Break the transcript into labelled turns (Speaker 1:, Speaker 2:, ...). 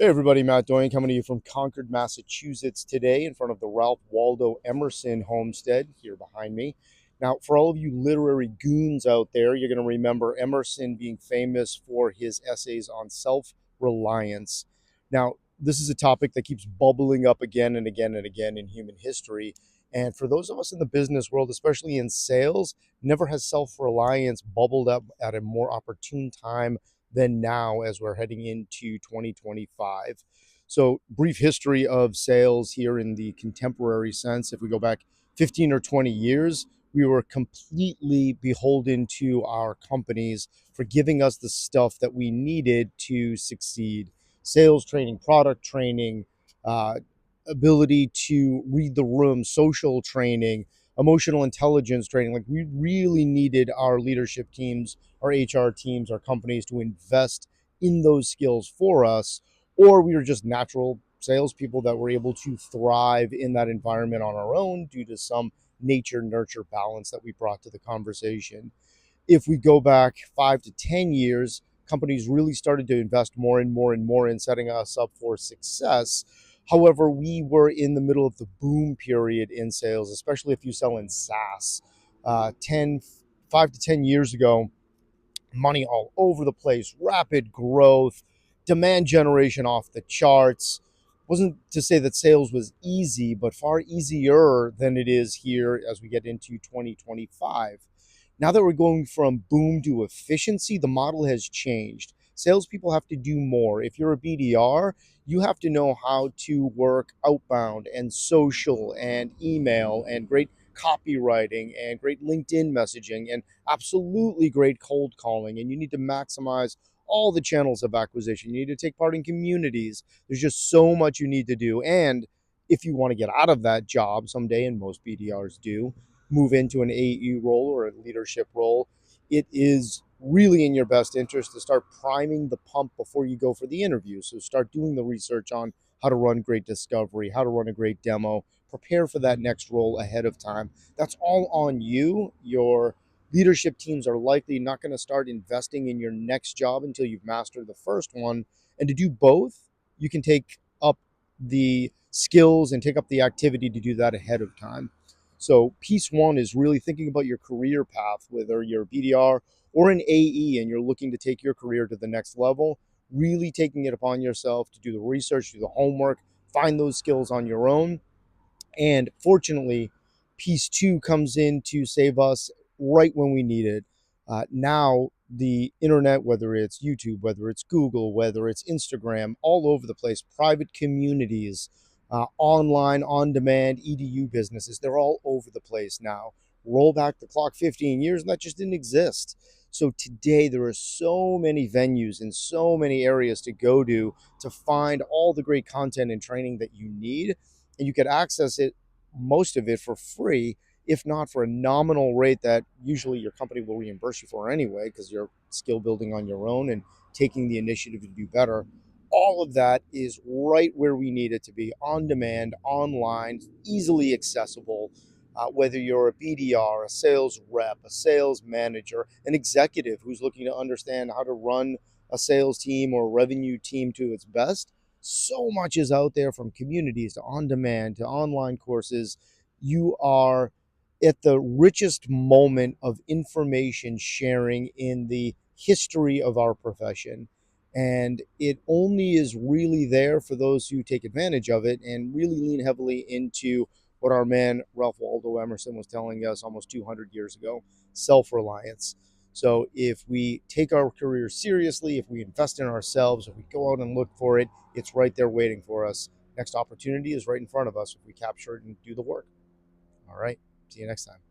Speaker 1: Hey everybody, Matt Doyon coming to you from Concord, Massachusetts today in front of the Ralph Waldo Emerson homestead here behind me. Now, for all of you literary goons out there, you're going to remember Emerson being famous for his essays on self-reliance. Now, this is a topic that keeps bubbling up again and again and again in human history. And for those of us in the business world, especially in sales, never has self-reliance bubbled up at a more opportune time than now as we're heading into 2025. So, brief history of sales here in the contemporary sense. If we go back 15 or 20 years, we were completely beholden to our companies for giving us the stuff that we needed to succeed: sales training, product training, uh, ability to read the room, social training, emotional intelligence training. Like, we really needed our leadership teams, our HR teams, our companies to invest in those skills for us, or we were just natural salespeople that were able to thrive in that environment on our own due to some nature nurture balance that we brought to the conversation. If we go back 5 to 10 years, companies really started to invest more and more and more in setting us up for success. However, we were in the middle of the boom period in sales, especially if you sell in SaaS. 5 to 10 years ago, money all over the place, rapid growth, demand generation off the charts. Wasn't to say that sales was easy, but far easier than it is here as we get into 2025. Now that we're going from boom to efficiency, the model has changed. Salespeople have to do more. If you're a BDR, you have to know how to work outbound and social and email and great copywriting and great LinkedIn messaging and absolutely great cold calling. And you need to maximize all the channels of acquisition. You need to take part in communities. There's just so much you need to do. And if you want to get out of that job someday, and most BDRs do, move into an AE role or a leadership role, it is really in your best interest to start priming the pump before you go for the interview. So start doing the research on how to run great discovery, how to run a great demo, prepare for that next role ahead of time. That's all on you. Your leadership teams are likely not going to start investing in your next job until you've mastered the first one. And to do both, you can take up the skills and take up the activity to do that ahead of time. So piece one is really thinking about your career path, whether you're a BDR or an AE and you're looking to take your career to the next level, really taking it upon yourself to do the research, do the homework, find those skills on your own. And fortunately, piece two comes in to save us right when we need it. Now, the internet, whether it's YouTube, whether it's Google, whether it's Instagram, all over the place, private communities, online, on demand, EDU businesses, they're all over the place now. Roll back the clock 15 years, and that just didn't exist. So today, there are so many venues and so many areas to go to find all the great content and training that you need, and you could access it, most of it, for free, if not for a nominal rate that usually your company will reimburse you for anyway, because you're skill building on your own and taking the initiative to do better. All of that is right where we need it to be: on demand, online, easily accessible. Whether you're a BDR, a sales rep, a sales manager, an executive who's looking to understand how to run a sales team or a revenue team to its best, so much is out there, from communities to on demand to online courses. You are at the richest moment of information sharing in the history of our profession. And it only is really there for those who take advantage of it and really lean heavily into what our man Ralph Waldo Emerson was telling us almost 200 years ago: self reliance. So if we take our career seriously, if we invest in ourselves, if we go out and look for it, it's right there waiting for us. Next opportunity is right in front of us if we capture it and do the work. All right. See you next time.